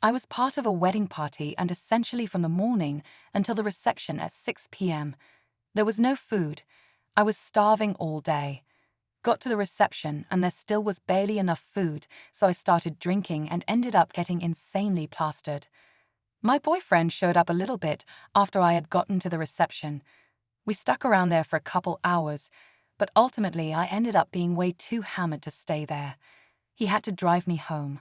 I was part of a wedding party and essentially from the morning until the reception at 6 p.m. There was no food. I was starving all day. Got to the reception and there still was barely enough food, so I started drinking and ended up getting insanely plastered. My boyfriend showed up a little bit after I had gotten to the reception. We stuck around there for a couple hours, but ultimately I ended up being way too hammered to stay there. He had to drive me home.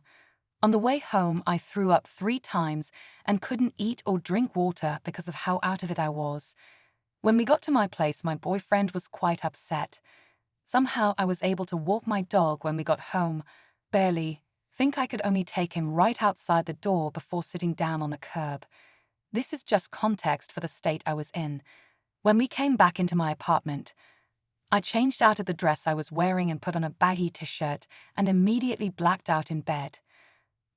On the way home, I threw up 3 times and couldn't eat or drink water because of how out of it I was. When we got to my place, my boyfriend was quite upset. Somehow I was able to walk my dog when we got home. Barely. Think I could only take him right outside the door before sitting down on the curb. This is just context for the state I was in. When we came back into my apartment, I changed out of the dress I was wearing and put on a baggy t-shirt and immediately blacked out in bed.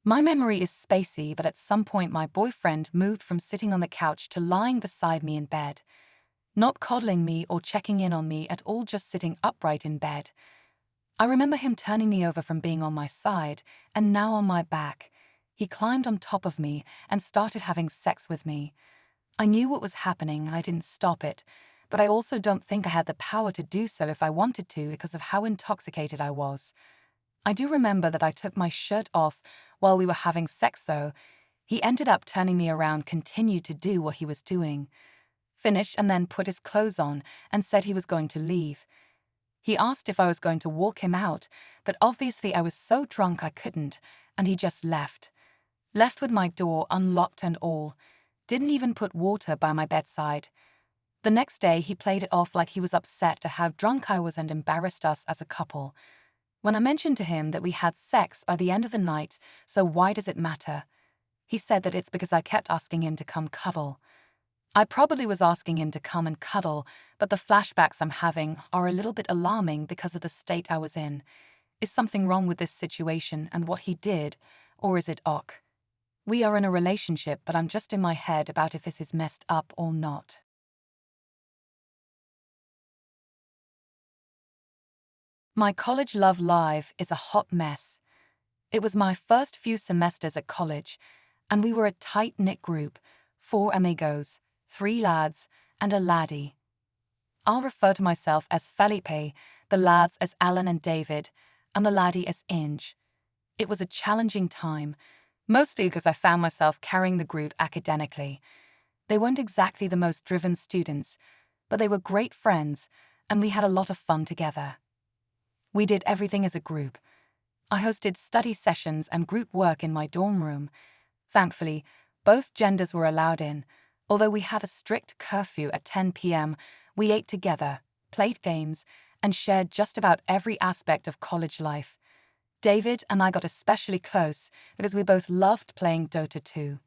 My memory is spacey, but at some point my boyfriend moved from sitting on the couch to lying beside me in bed. Not coddling me or checking in on me at all, just sitting upright in bed. I remember him turning me over from being on my side and now on my back. He climbed on top of me and started having sex with me. I knew what was happening and I didn't stop it, but I also don't think I had the power to do so if I wanted to because of how intoxicated I was. I do remember that I took my shirt off while we were having sex though. He ended up turning me around, continued to do what he was doing. Finished and then put his clothes on and said he was going to leave. He asked if I was going to walk him out, but obviously I was so drunk I couldn't, and he just left. Left with my door unlocked and all. Didn't even put water by my bedside. The next day he played it off like he was upset at how drunk I was and embarrassed us as a couple. When I mentioned to him that we had sex by the end of the night, so why does it matter? He said that it's because I kept asking him to come cuddle. I probably was asking him to come and cuddle, but the flashbacks I'm having are a little bit alarming because of the state I was in. Is something wrong with this situation and what he did, or is it ok? We are in a relationship, but I'm just in my head about if this is messed up or not. My college love life is a hot mess. It was my first few semesters at college, and we were a tight-knit group, 4 amigos, 3 lads, and a laddie. I'll refer to myself as Felipe, the lads as Alan and David, and the laddie as Inge. It was a challenging time, mostly because I found myself carrying the group academically. They weren't exactly the most driven students, but they were great friends, and we had a lot of fun together. We did everything as a group. I hosted study sessions and group work in my dorm room. Thankfully, both genders were allowed in. Although we had a strict curfew at 10 p.m., we ate together, played games, and shared just about every aspect of college life. David and I got especially close because we both loved playing Dota 2.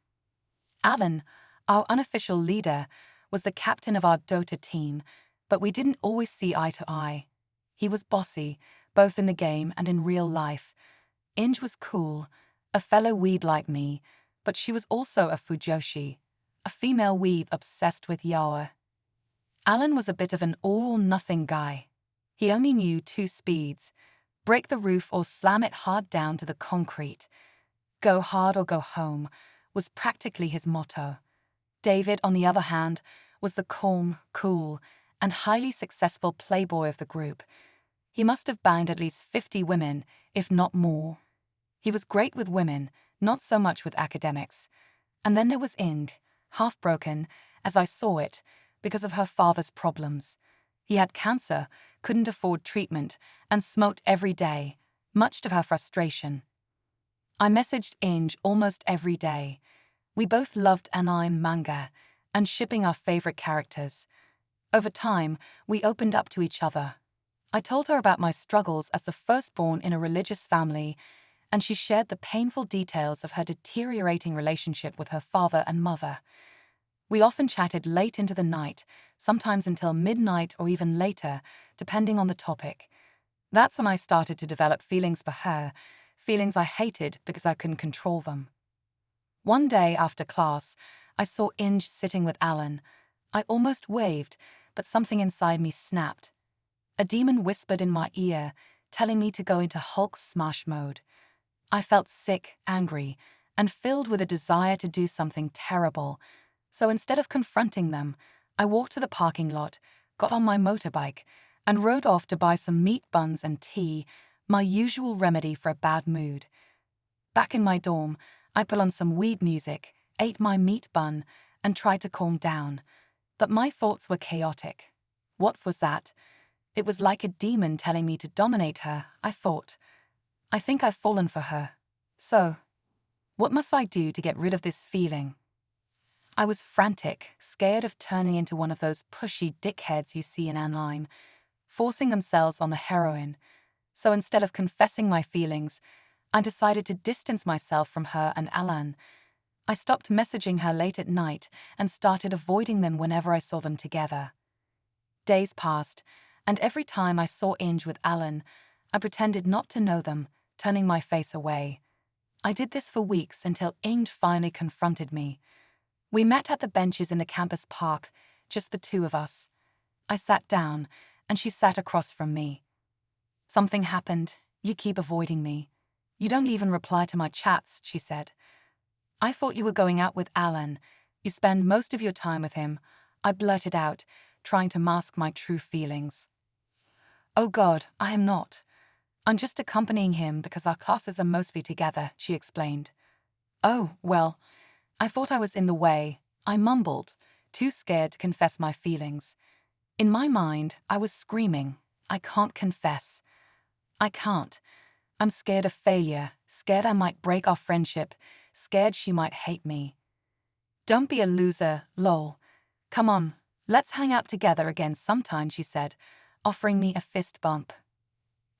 Alan, our unofficial leader, was the captain of our Dota team, but we didn't always see eye to eye. He was bossy, both in the game and in real life. Inge was cool, a fellow weeb like me, but she was also a fujoshi, a female weeb obsessed with yaoi. Alan was a bit of an all-or-nothing guy. He only knew 2 speeds: break the roof or slam it hard down to the concrete. Go hard or go home was practically his motto. David, on the other hand, was the calm, cool, and highly successful playboy of the group. He must have banged at least 50 women, if not more. He was great with women, not so much with academics. And then there was Ing, half-broken, as I saw it, because of her father's problems. He had cancer, couldn't afford treatment, and smoked every day, much to her frustration. I messaged Ing almost every day. We both loved anime manga, and shipping our favorite characters. Over time, we opened up to each other. I told her about my struggles as the firstborn in a religious family, and she shared the painful details of her deteriorating relationship with her father and mother. We often chatted late into the night, sometimes until midnight or even later, depending on the topic. That's when I started to develop feelings for her, feelings I hated because I couldn't control them. One day after class, I saw Inge sitting with Alan. I almost waved, but something inside me snapped. A demon whispered in my ear, telling me to go into Hulk smash mode. I felt sick, angry, and filled with a desire to do something terrible. So instead of confronting them, I walked to the parking lot, got on my motorbike, and rode off to buy some meat buns and tea, my usual remedy for a bad mood. Back in my dorm, I put on some weed music, ate my meat bun, and tried to calm down. But my thoughts were chaotic. What was that? It was like a demon telling me to dominate her, I thought. I think I've fallen for her. So, what must I do to get rid of this feeling? I was frantic, scared of turning into one of those pushy dickheads you see in online, forcing themselves on the heroin. So instead of confessing my feelings, I decided to distance myself from her and Alan. I stopped messaging her late at night and started avoiding them whenever I saw them together. Days passed, and every time I saw Inge with Alan, I pretended not to know them, turning my face away. I did this for weeks until Inge finally confronted me. We met at the benches in the campus park, just the two of us. I sat down, and she sat across from me. "Something happened. You keep avoiding me. You don't even reply to my chats," she said. "I thought you were going out with Alan. You spend most of your time with him," I blurted out, trying to mask my true feelings. "Oh God, I am not. I'm just accompanying him because our classes are mostly together," she explained. "Oh, well, I thought I was in the way," I mumbled, too scared to confess my feelings. In my mind, I was screaming, "I can't confess. I can't. I'm scared of failure, scared I might break our friendship, scared she might hate me." "Don't be a loser, lol. Come on, let's hang out together again sometime," she said, offering me a fist bump.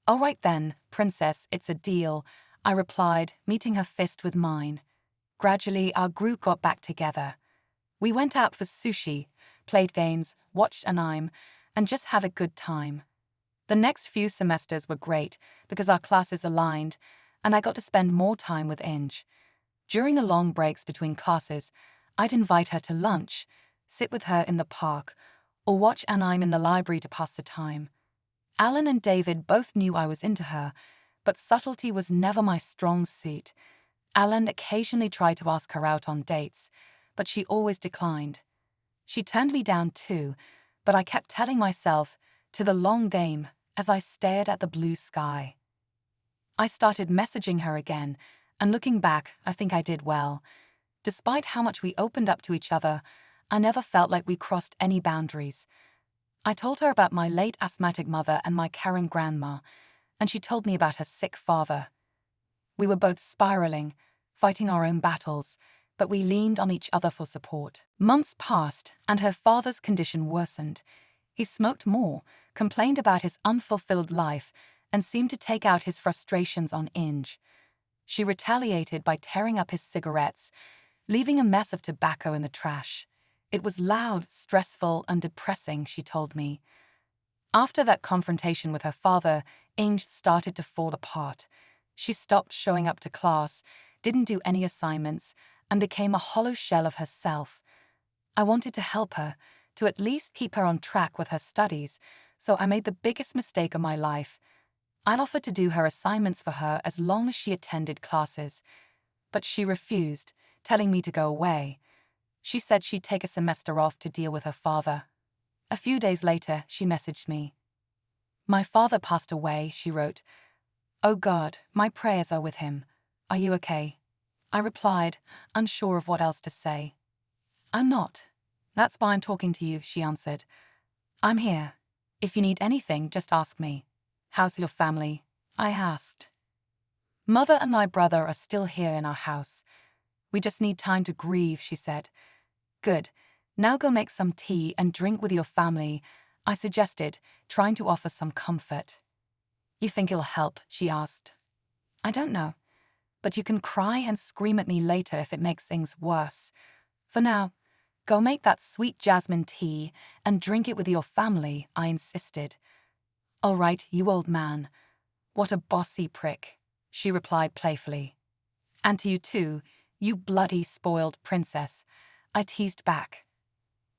"All right then, princess, it's a deal," I replied, meeting her fist with mine. Gradually, our group got back together. We went out for sushi, played games, watched anime, and just had a good time. The next few semesters were great because our classes aligned, and I got to spend more time with Inge. During the long breaks between classes, I'd invite her to lunch, sit with her in the park, or watch anime in the library to pass the time. Alan and David both knew I was into her, but subtlety was never my strong suit. Alan occasionally tried to ask her out on dates, but she always declined. She turned me down too, but I kept telling myself, to the long game, as I stared at the blue sky. I started messaging her again, and looking back, I think I did well. Despite how much we opened up to each other, I never felt like we crossed any boundaries. I told her about my late asthmatic mother and my Karen grandma, and she told me about her sick father. We were both spiraling, fighting our own battles, but we leaned on each other for support. Months passed, and her father's condition worsened. He smoked more, complained about his unfulfilled life, and seemed to take out his frustrations on Inge. She retaliated by tearing up his cigarettes, leaving a mess of tobacco in the trash. It was loud, stressful, and depressing, she told me. After that confrontation with her father, Inge started to fall apart. She stopped showing up to class, didn't do any assignments, and became a hollow shell of herself. I wanted to help her, to at least keep her on track with her studies, so I made the biggest mistake of my life. I offered to do her assignments for her as long as she attended classes. But she refused, telling me to go away. She said she'd take a semester off to deal with her father. A few days later, she messaged me. "My father passed away," she wrote. "Oh God, my prayers are with him. Are you okay?" I replied, unsure of what else to say. "I'm not. That's why I'm talking to you," she answered. "I'm here. If you need anything, just ask me." "How's your family?" I asked. "Mother and my brother are still here in our house. We just need time to grieve," she said. "Good. Now go make some tea and drink with your family," I suggested, trying to offer some comfort. "You think it'll help?" she asked. "I don't know. But you can cry and scream at me later if it makes things worse. For now, go make that sweet jasmine tea and drink it with your family," I insisted. "All right, you old man. What a bossy prick," she replied playfully. "And to you too, you bloody spoiled princess," I teased back.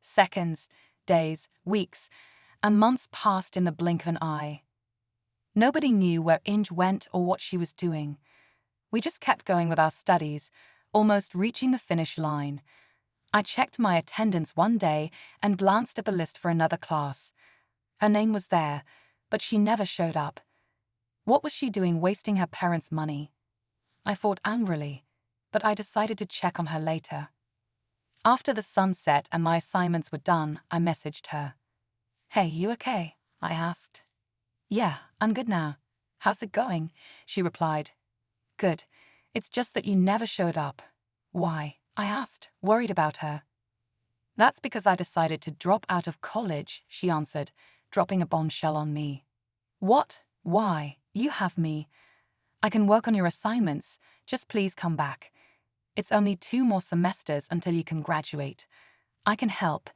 Seconds, days, weeks, and months passed in the blink of an eye. Nobody knew where Inge went or what she was doing. We just kept going with our studies, almost reaching the finish line. I checked my attendance one day and glanced at the list for another class. Her name was there, but she never showed up. What was she doing wasting her parents' money? I thought angrily, but I decided to check on her later. After the sun set and my assignments were done, I messaged her. "Hey, you okay?" I asked. "Yeah, I'm good now. How's it going?" she replied. "Good. It's just that you never showed up." "Why?" I asked, worried about her. "That's because I decided to drop out of college," she answered, dropping a bombshell on me. "What? Why? You have me. I can work on your assignments, just please come back. It's only 2 more semesters until you can graduate. I can help,"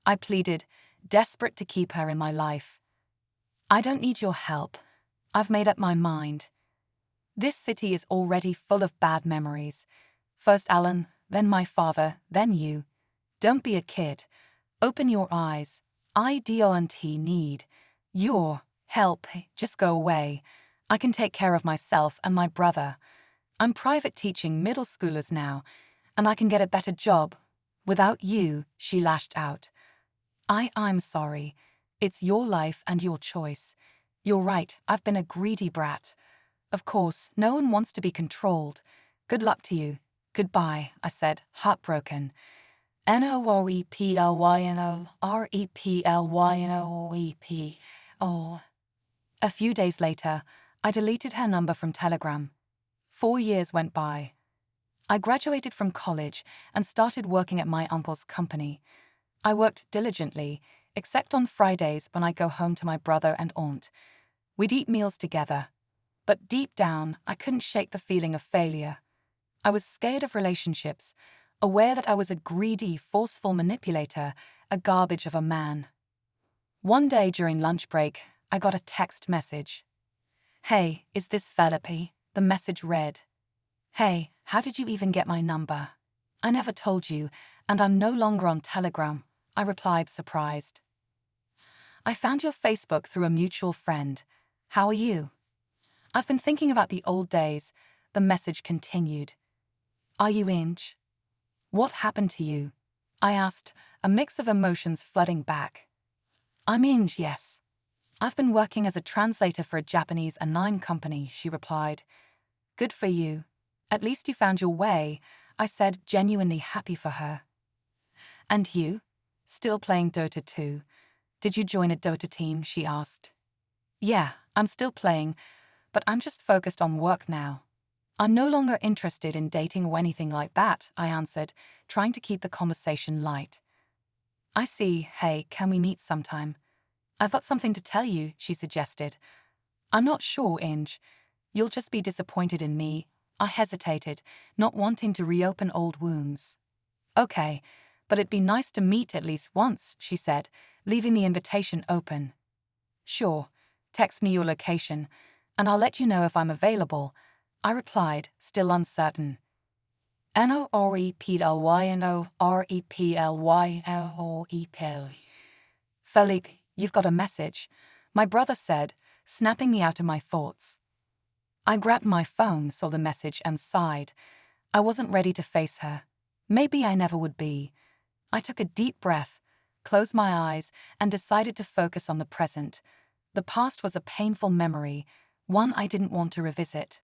I pleaded, desperate to keep her in my life. "I don't need your help. I've made up my mind. This city is already full of bad memories. First Alan, then my father, then you. Don't be a kid. Open your eyes. I don't need your help. Just go away. I can take care of myself and my brother. I'm private teaching middle schoolers now, and I can get a better job. Without you," she lashed out. I'm sorry. It's your life and your choice. You're right, I've been a greedy brat. Of course, no one wants to be controlled. Good luck to you. Goodbye, I said, heartbroken. NOREPLYNOREPLYNOEP. A few days later, I deleted her number from Telegram. 4 years went by. I graduated from college and started working at my uncle's company. I worked diligently, except on Fridays when I go home to my brother and aunt. We'd eat meals together. But deep down, I couldn't shake the feeling of failure. I was scared of relationships, aware that I was a greedy, forceful manipulator, a garbage of a man. One day during lunch break, I got a text message. "Hey, is this Felipe?" The message read. "Hey, how did you even get my number?" "I never told you, and I'm no longer on Telegram," I replied, surprised. "I found your Facebook through a mutual friend. How are you?" "I've been thinking about the old days," the message continued. "Are you Inge?" "What happened to you?" I asked, a mix of emotions flooding back. "I'm Inge, yes. I've been working as a translator for a Japanese anime company," she replied. "Good for you. At least you found your way," I said, genuinely happy for her. "And you? Still playing Dota 2? Did you join a Dota team?" she asked. "Yeah, I'm still playing, but I'm just focused on work now. I'm no longer interested in dating or anything like that," I answered, trying to keep the conversation light. "I see. Hey, can we meet sometime?" "I've got something to tell you," she suggested. "I'm not sure, Inge. You'll just be disappointed in me." I hesitated, not wanting to reopen old wounds. "Okay, but it'd be nice to meet at least once," she said, leaving the invitation open. "Sure, text me your location, and I'll let you know if I'm available," I replied, still uncertain. NOREPLYNOREPLYNOREPL. "Felipe, you've got a message," my brother said, snapping me out of my thoughts. I grabbed my phone, saw the message, and sighed. I wasn't ready to face her. Maybe I never would be. I took a deep breath, closed my eyes, and decided to focus on the present. The past was a painful memory, one I didn't want to revisit.